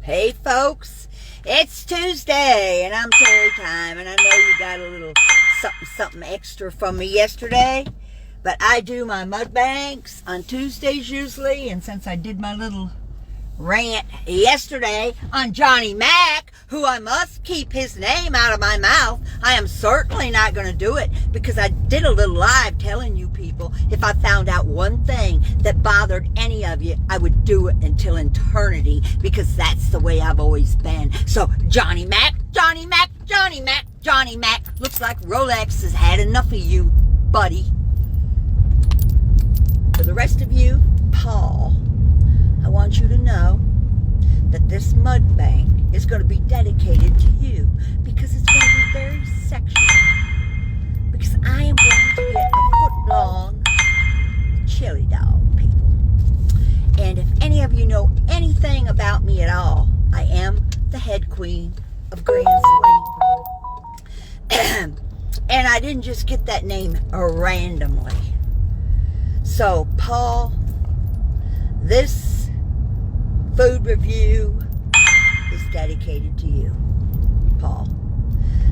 Hey folks, it's Tuesday and I'm Terrietime, and I know you got a little something extra from me yesterday, but I do my mukbangs on Tuesdays usually, and since I did my little rant yesterday on Johnny Mac, who I must keep his name out of my mouth, I am certainly not going to do it, because I did a little live telling you people if I found out one thing that bothered any of you, I would do it until eternity, because that's the way I've always been. So Johnny Mac, Johnny Mac, Johnny Mac, Johnny Mac, looks like Rolex has had enough of you, buddy. For the rest of you, Paul, I want you to know that this mukbang is going to be dedicated to you, because it's going to be very sexual. Because I am going to get a foot-long chili dog, people. And if any of you know anything about me at all, I am the head queen of Grand Swing. And I didn't just get that name randomly. So, Paul, this food review is dedicated to you, Paul.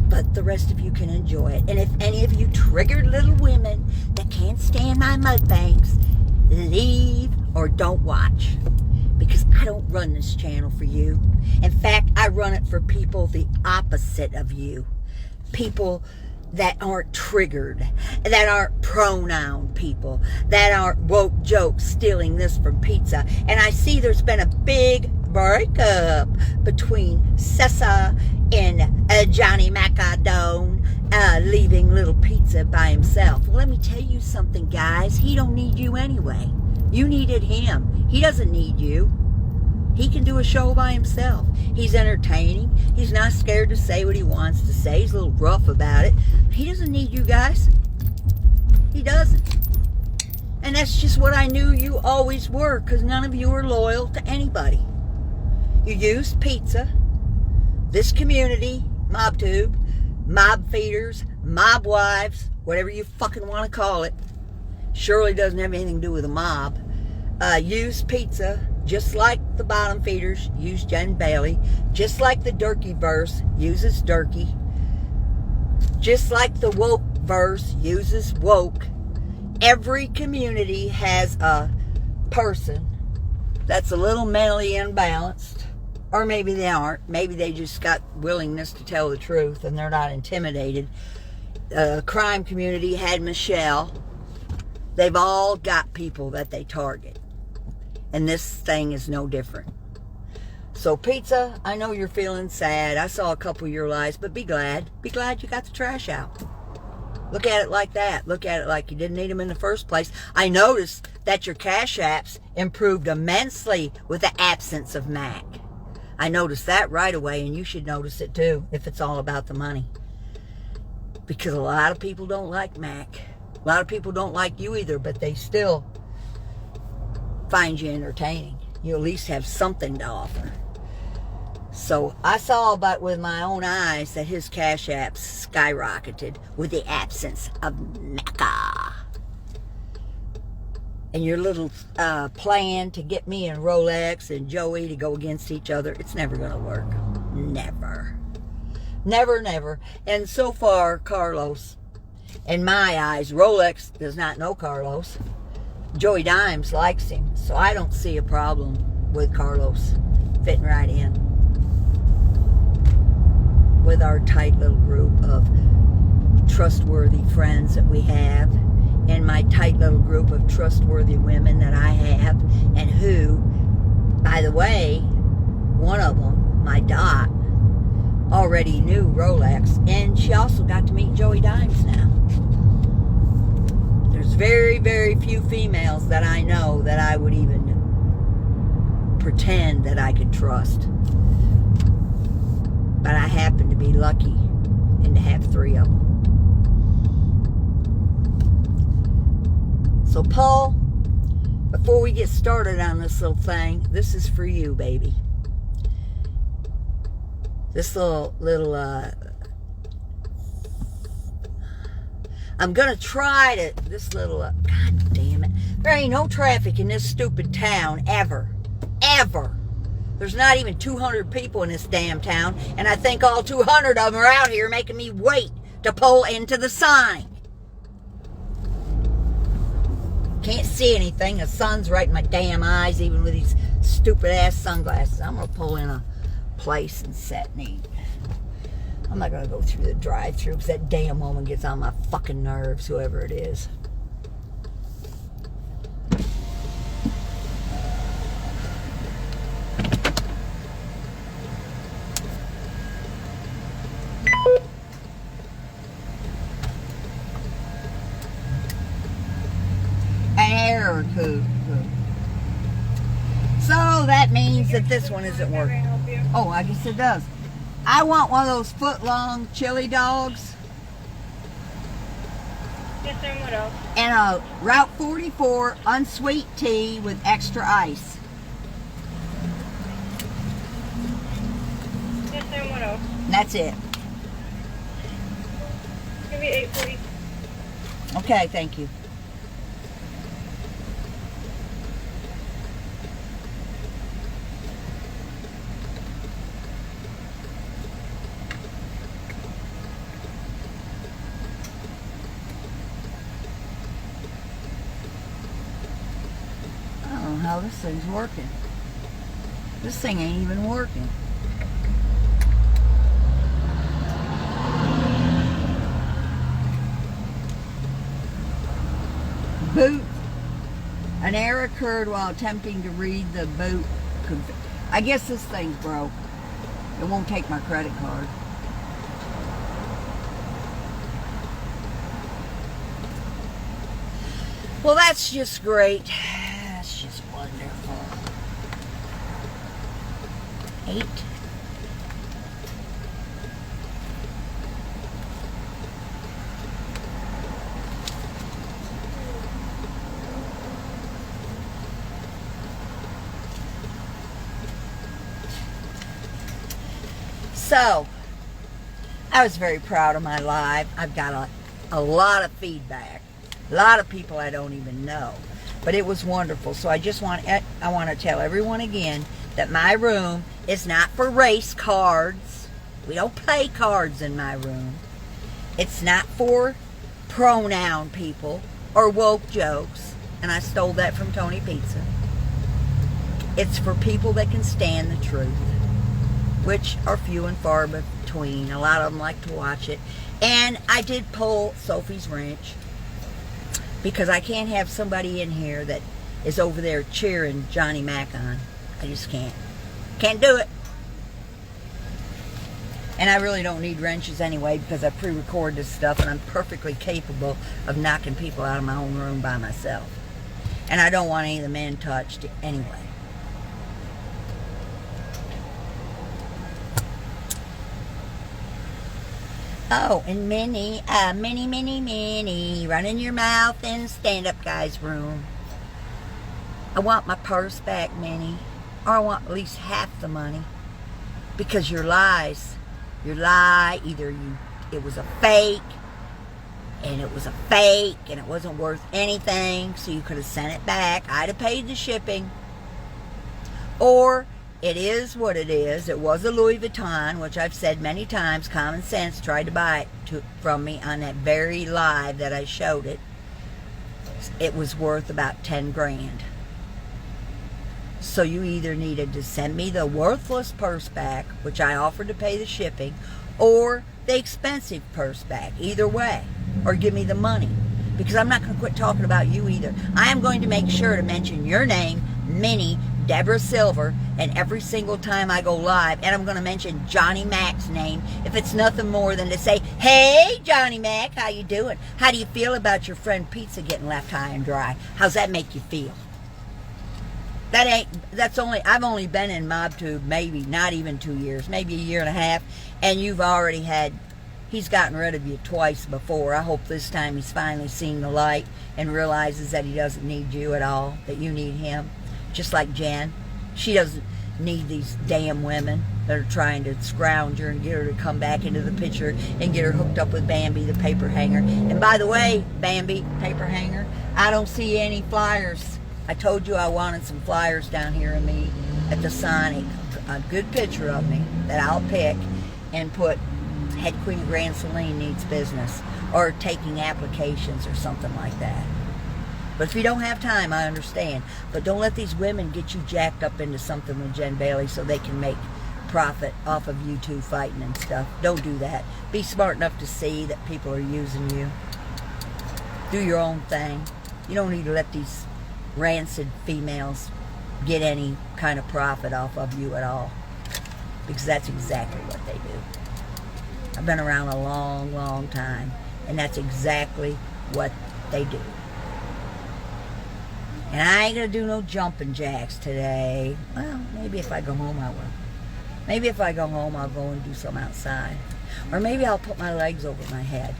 But the rest of you can enjoy it. And if any of you triggered little women that can't stand my mukbangs, leave or don't watch. Because I don't run this channel for you. In fact, I run it for people the opposite of you. People that aren't triggered, that aren't pronoun people, that aren't woke jokes stealing this from pizza. And I see there's been a big breakup between Sessa and Johnny Macadone, leaving little pizza by himself. Well, let me tell you something, guys. He don't need you anyway. You needed him. He doesn't need you. He can do a show by himself. He's entertaining. He's not scared to say what he wants to say. He's a little rough about it. He doesn't need you guys. He doesn't. And that's just what I knew you always were, because none of you are loyal to anybody. You used pizza, this community, MobTube, mob feeders, mob wives, whatever you fucking want to call it. Surely doesn't have anything to do with a mob. Used pizza, just like the bottom feeders use Jen Bailey, just like the Durkee verse uses Durkee, just like the woke verse uses woke. Every community has a person that's a little mentally imbalanced, or maybe they aren't. Maybe they just got willingness to tell the truth and they're not intimidated. Crime community had Michelle. They've all got people that they target. And this thing is no different. So pizza, I know you're feeling sad. I saw a couple of your lies, but be glad. Be glad you got the trash out. Look at it like that. Look at it like you didn't need them in the first place. I noticed that your cash apps improved immensely with the absence of Mac. I noticed that right away, and you should notice it too, if it's all about the money. Because a lot of people don't like Mac. A lot of people don't like you either, but they still find you entertaining. You at least have something to offer. So I saw with my own eyes that his cash apps skyrocketed with the absence of Mecca. And your little plan to get me and Rolex and Joey to go against each other, it's never going to work. Never. Never, never. And so far, Carlos, in my eyes, Rolex does not know Carlos. Joey Dimes likes him, so I don't see a problem with Carlos fitting right in with our tight little group of trustworthy friends that we have, and my tight little group of trustworthy women that I have, and who, by the way, one of them, my Dot, already knew Rolex, and she also got to meet Joey Dimes now. There's very, very few females that I know that I would even pretend that I could trust. But I happen to be lucky and to have 3 of them. So Paul, before we get started on this little thing, this is for you, baby. This little I'm going to try to, God damn it. There ain't no traffic in this stupid town, ever. Ever. There's not even 200 people in this damn town, and I think all 200 of them are out here making me wait to pull into the sign. Can't see anything. The sun's right in my damn eyes, even with these stupid-ass sunglasses. I'm going to pull in a place and set neat. I'm not going to go through the drive-thru because that damn woman gets on my fucking nerves, whoever it is. Error code. So that means that this one isn't working. Oh, I guess it does. I want one of those Footlong chili dogs. Yes, sir. What else? And a Route 44 unsweet tea with extra ice. Yes, sir. What else? And that's it. It's gonna be $8.40. Okay, thank you. I don't know how this thing's working. This thing ain't even working. Boot. An error occurred while attempting to read the boot. I guess this thing's broke. It won't take my credit card. Well, that's just great. That's just wonderful. 8. So, I was very proud of my live. I've got a lot of feedback. A lot of people I don't even know. But it was wonderful. So I want to tell everyone again that my room is not for race cards. We don't play cards in my room. It's not for pronoun people or woke jokes. And I stole that from Tony Pizza. It's for people that can stand the truth, which are few and far between. A lot of them like to watch it. And I did pull Sophie's wrench because I can't have somebody in here that is over there cheering Johnny Mac on. I just can't. Can't do it. And I really don't need wrenches anyway because I pre-record this stuff and I'm perfectly capable of knocking people out of my own room by myself. And I don't want any of the men touched anyway. Oh, and Minnie, run in your mouth in stand-up guy's room. I want my purse back, Minnie. Or I want at least half the money. Because your lies, either it was a fake, and it wasn't worth anything, so you could have sent it back. I'd have paid the shipping. Or it is what it is. It was a Louis Vuitton, which I've said many times. Common Sense tried to buy it from me on that very live that I showed it. It was worth about 10 grand. So you either needed to send me the worthless purse back, which I offered to pay the shipping, or the expensive purse back. Either way. Or give me the money. Because I'm not going to quit talking about you either. I am going to make sure to mention your name, Minnie, Deborah Silver, and every single time I go live, and I'm going to mention Johnny Mac's name if it's nothing more than to say, hey, Johnny Mac, how you doing? How do you feel about your friend Pizza getting left high and dry? How's that make you feel? I've only been in MobTube maybe not even 2 years, maybe a year and a half, and he's gotten rid of you twice before. I hope this time he's finally seen the light and realizes that he doesn't need you at all, that you need him. Just like Jen. She doesn't need these damn women that are trying to scrounge her and get her to come back into the picture and get her hooked up with Bambi, the paper hanger. And by the way, Bambi, paper hanger, I don't see any flyers I told you I wanted some flyers down here of me at the Sonic. A good picture of me that I'll pick and put Head Queen of Grand Saline needs business, or taking applications or something like that. But if you don't have time, I understand. But don't let these women get you jacked up into something with Jen Bailey so they can make profit off of you two fighting and stuff. Don't do that. Be smart enough to see that people are using you. Do your own thing. You don't need to let these rancid females get any kind of profit off of you at all, because that's exactly what they do. I've been around a long, long time, and that's exactly what they do. And I ain't gonna do no jumping jacks today. Well, maybe if I go home I will. Maybe if I go home I'll go and do some outside, or maybe I'll put my legs over my head.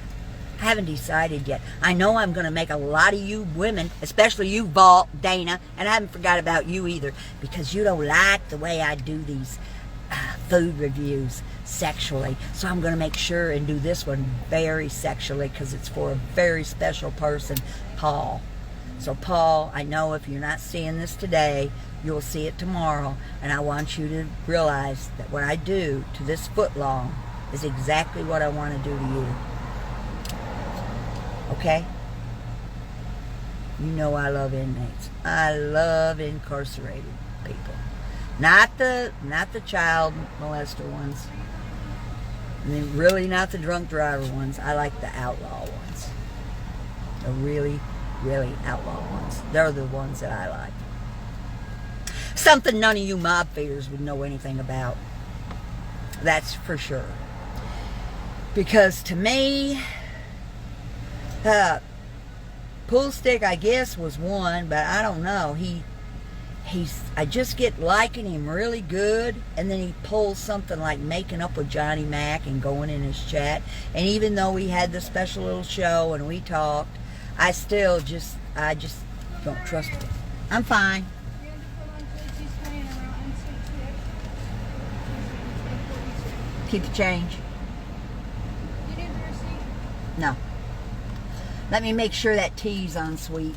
I haven't decided yet. I know I'm going to make a lot of you women, especially you, Vault, Dana, and I haven't forgot about you either, because you don't like the way I do these food reviews sexually. So I'm going to make sure and do this one very sexually, because it's for a very special person, Paul. So Paul, I know if you're not seeing this today, you'll see it tomorrow, and I want you to realize that what I do to this Footlong is exactly what I want to do to you. Okay? You know I love inmates. I love incarcerated people. Not the child molester ones. I mean, really not the drunk driver ones. I like the outlaw ones. The really, really outlaw ones. They're the ones that I like. Something none of you mob feeders would know anything about. That's for sure. Because to me, Pool Stick, I guess, was one, but I don't know. I just get liking him really good, and then he pulls something like making up with Johnny Mac and going in his chat. And even though we had the special little show and we talked, I just don't trust him. I'm fine. Keep the change. No. Let me make sure that tea's on sweet.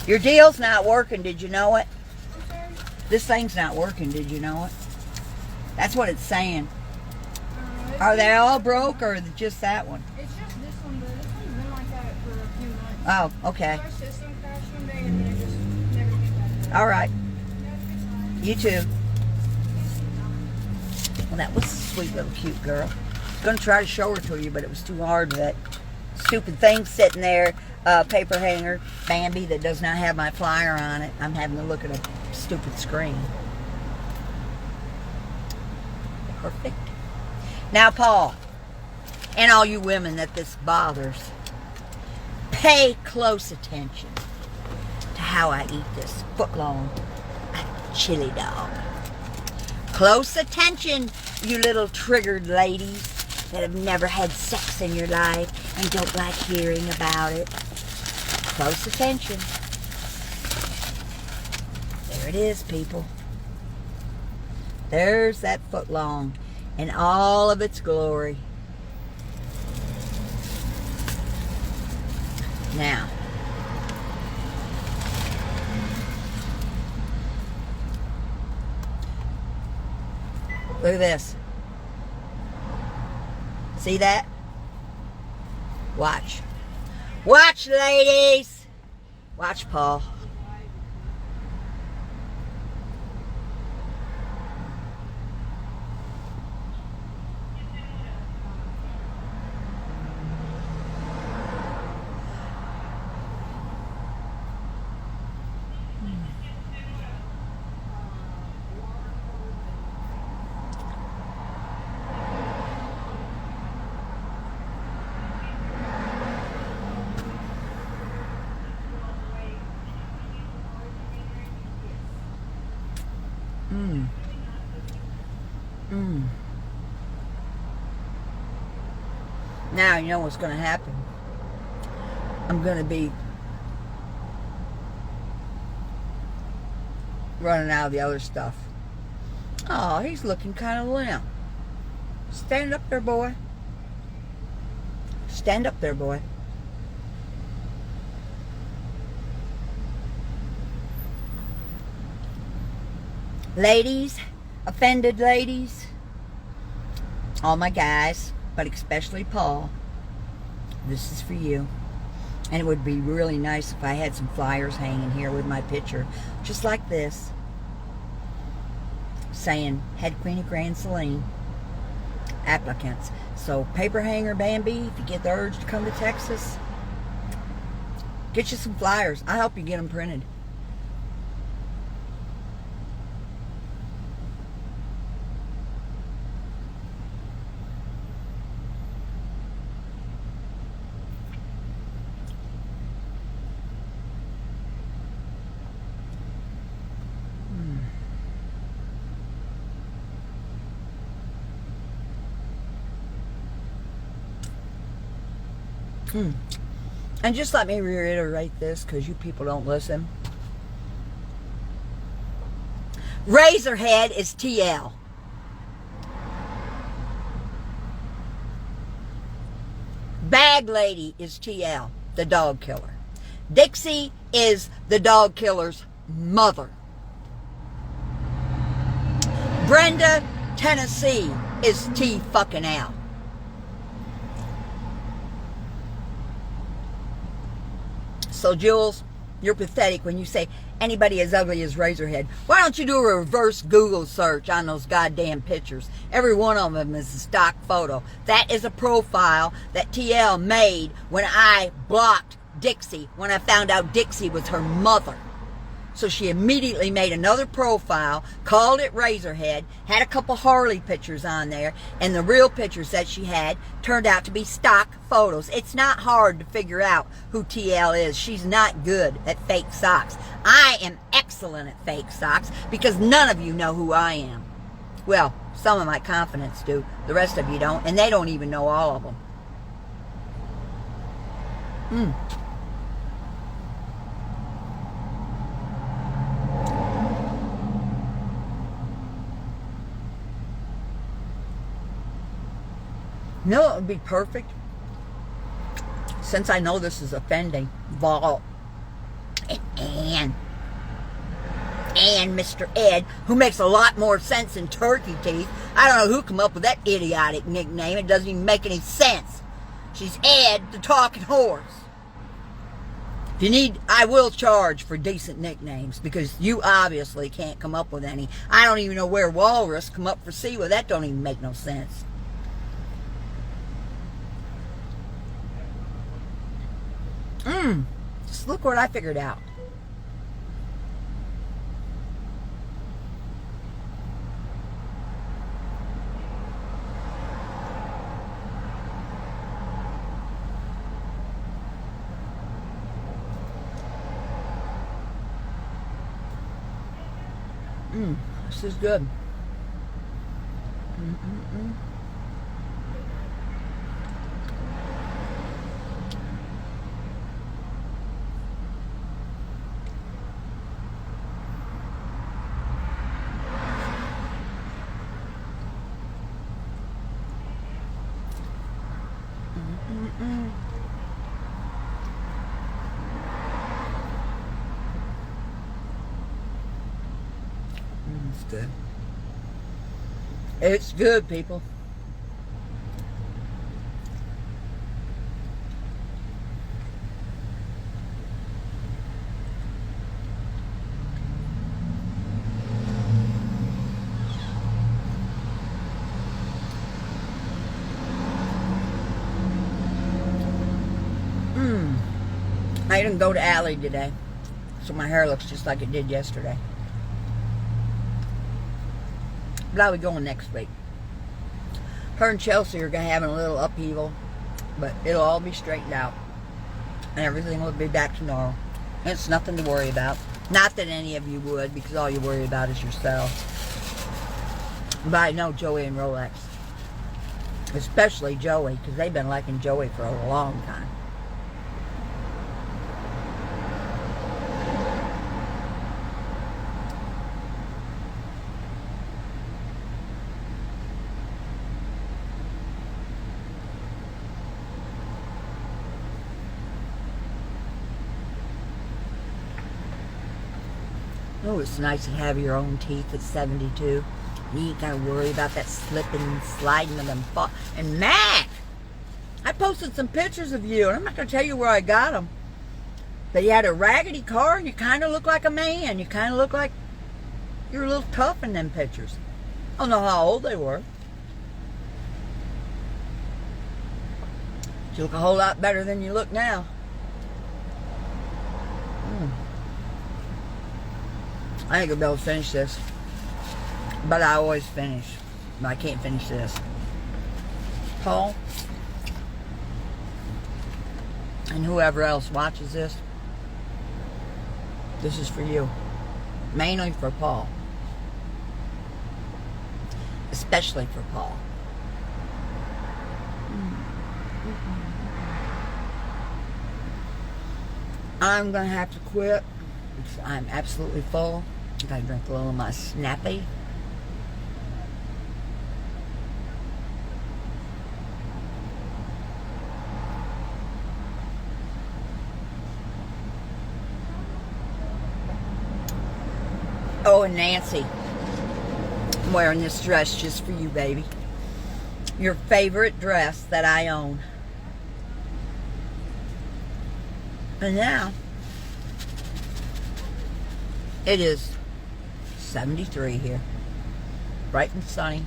Your deal's not working, did you know it? This thing's not working, did you know it? That's what it's saying. Are they all broke, or just that one? It's just this one, but this one's been like that for a few months. Oh, okay. Our system crashed one day, and then it just never came back. All right. You too. Well, that was a sweet little cute girl. I was going to try to show her to you, but it was too hard with that stupid thing sitting there, paper hanger, Bambi, that does not have my flyer on it. I'm having to look at a stupid screen. Perfect. Now, Paul, and all you women that this bothers, pay close attention to how I eat this Footlong chili dog. Close attention, you little triggered ladies that have never had sex in your life and don't like hearing about it. Close attention. There it is, people. There's that Footlong in all of its glory. Now, look at this. See that? Watch. Watch, ladies. Watch, Paul. Now you know what's going to happen. I'm going to be running out of the other stuff. Oh, he's looking kind of limp. Stand up there, boy. Stand up there, boy. Ladies, offended ladies, all my guys, but especially Paul, this is for you. And it would be really nice if I had some flyers hanging here with my picture, just like this, saying Head Queen of Grand Saline, applicants. So, paper hanger Bambi, if you get the urge to come to Texas, get you some flyers. I'll help you get them printed. And just let me reiterate this, because you people don't listen. Razorhead is TL. Bag Lady is TL, the dog killer. Dixie is the dog killer's mother. Brenda, Tennessee is T fucking L. So, Jules, you're pathetic when you say anybody as ugly as Razorhead. Why don't you do a reverse Google search on those goddamn pictures? Every one of them is a stock photo. That is a profile that TL made when I blocked Dixie, when I found out Dixie was her mother. So she immediately made another profile, called it Razorhead, had a couple Harley pictures on there, and the real pictures that she had turned out to be stock photos. It's not hard to figure out who TL is. She's not good at fake socks. I am excellent at fake socks because none of you know who I am. Well, some of my confidants do. The rest of you don't, and they don't even know all of them. No, it would be perfect. Since I know this is offending, Vol and Mr. Ed, who makes a lot more sense than Turkey Teeth. I don't know who come up with that idiotic nickname. It doesn't even make any sense. She's Ed, the talking horse. If you need, I will charge for decent nicknames because you obviously can't come up with any. I don't even know where Walrus come up for Seaway. That don't even make no sense. Just look what I figured out. This is good. It's good. It's good, people. I didn't go to Allie today, so my hair looks just like it did yesterday. But I'll be going next week. Her and Chelsea are having a little upheaval, but it'll all be straightened out. And everything will be back to normal. And it's nothing to worry about. Not that any of you would, because all you worry about is yourself. But I know Joey and Rolex. Especially Joey, because they've been liking Joey for a long time. Oh, it's nice to have your own teeth at 72. You ain't got to worry about that slipping and sliding of them. And Mac, I posted some pictures of you, and I'm not going to tell you where I got them. But you had a raggedy car, and you kind of look like a man. You kind of look like you're a little tough in them pictures. I don't know how old they were. You look a whole lot better than you look now. I ain't gonna be able to finish this. But I always finish. But I can't finish this. Paul, and whoever else watches this, this is for you. Mainly for Paul. Especially for Paul. I'm going to have to quit. I'm absolutely full. I gotta drink a little of my Snappy. Oh, and Nancy, I'm wearing this dress just for you, baby. Your favorite dress that I own. And now, it is 73 here. Bright and sunny.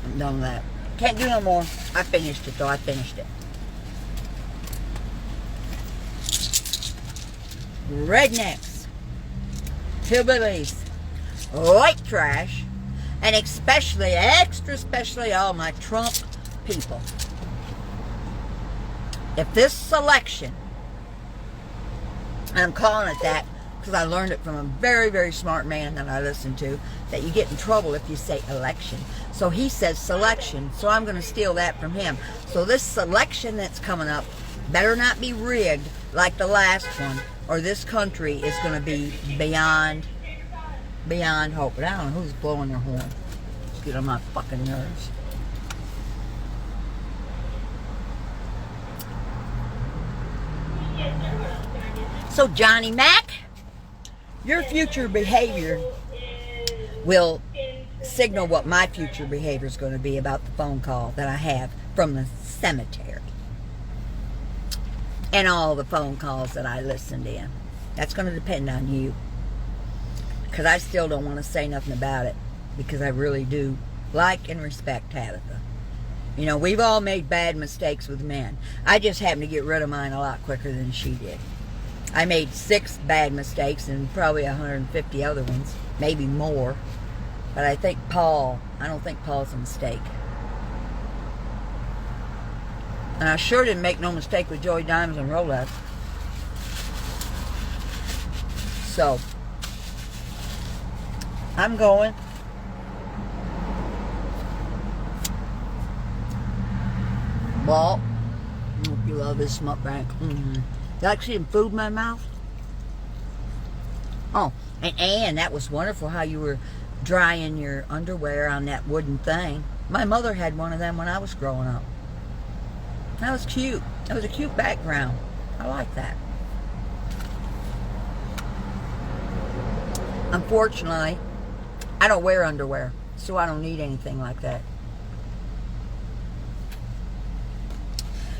I'm done with that. Can't do no more. I finished it though. I finished it. Rednecks, hillbillies, white trash, and especially, especially all my Trump people. If this selection, and I'm calling it that because I learned it from a very, very smart man that I listened to, that you get in trouble if you say election. So he says selection, so I'm going to steal that from him. So this selection that's coming up better not be rigged like the last one, or this country is going to be beyond hope. But I don't know who's blowing their horn. It's getting on my fucking nerves. So Johnny Mac, your future behavior will signal what my future behavior is going to be about the phone call that I have from the cemetery. And all the phone calls that I listened in. That's going to depend on you. Because I still don't want to say nothing about it. Because I really do like and respect Tabitha. You know, we've all made bad mistakes with men. I just happened to get rid of mine a lot quicker than she did. I made 6 bad mistakes and probably 150 other ones. Maybe more. But I don't think Paul's a mistake. And I sure didn't make no mistake with Joey Diamonds and Rolex. So, I'm going. Well, I hope you love this mukbang. You like seeing food in my mouth? Oh, and that was wonderful how you were drying your underwear on that wooden thing. My mother had one of them when I was growing up. That was cute. That was a cute background. I like that. Unfortunately, I don't wear underwear, so I don't need anything like that.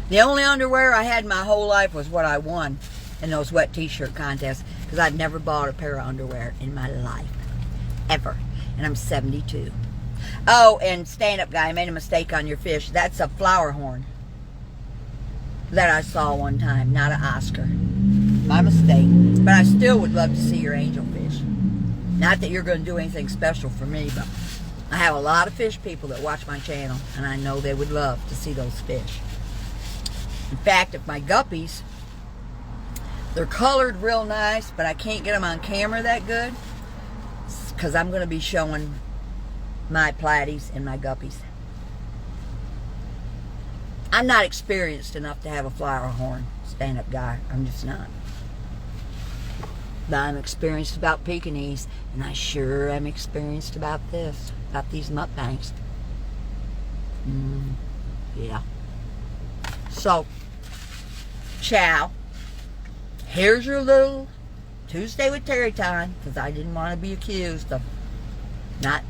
The only underwear I had my whole life was what I won in those wet t-shirt contests, because I'd never bought a pair of underwear in my life. Ever. And I'm 72. Oh, and stand-up guy, I made a mistake on your fish. That's a flower horn that I saw one time, not an Oscar. My mistake. But I still would love to see your angelfish. Not that you're going to do anything special for me, but I have a lot of fish people that watch my channel, and I know they would love to see those fish. In fact, if my guppies, they're colored real nice, but I can't get them on camera that good, because I'm going to be showing my platies and my guppies. I'm not experienced enough to have a flower horn stand-up guy. I'm just not. But I'm experienced about Pekingese, and I sure am experienced about this, about these mukbangs. Yeah. So, ciao. Here's your little Tuesday with Terrietime, because I didn't want to be accused of not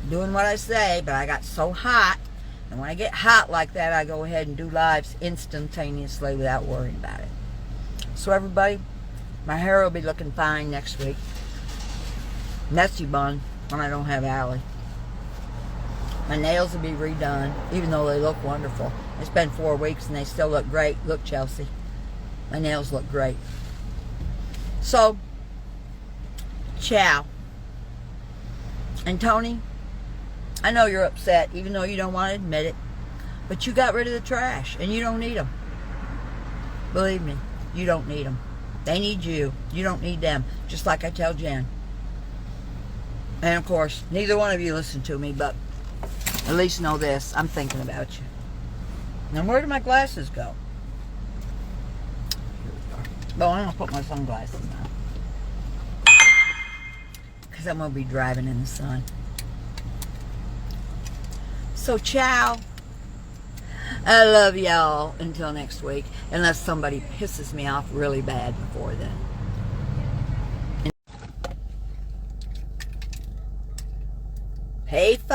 doing what I say, but I got so hot. And when I get hot like that, I go ahead and do lives instantaneously without worrying about it. So everybody, my hair will be looking fine next week. Messy bun when I don't have Allie. My nails will be redone, even though they look wonderful. It's been 4 weeks and they still look great. Look, Chelsea. My nails look great. So, ciao. And Tony, I know you're upset, even though you don't want to admit it, but you got rid of the trash, and you don't need them. Believe me, you don't need them. They need you. You don't need them, just like I tell Jen. And, of course, neither one of you listen to me, but at least know this. I'm thinking about you. Now, where do my glasses go? Here we go. Oh, I'm going to put my sunglasses on, because I'm going to be driving in the sun. So, ciao. I love y'all until next week, unless somebody pisses me off really bad before then. Hey, folks.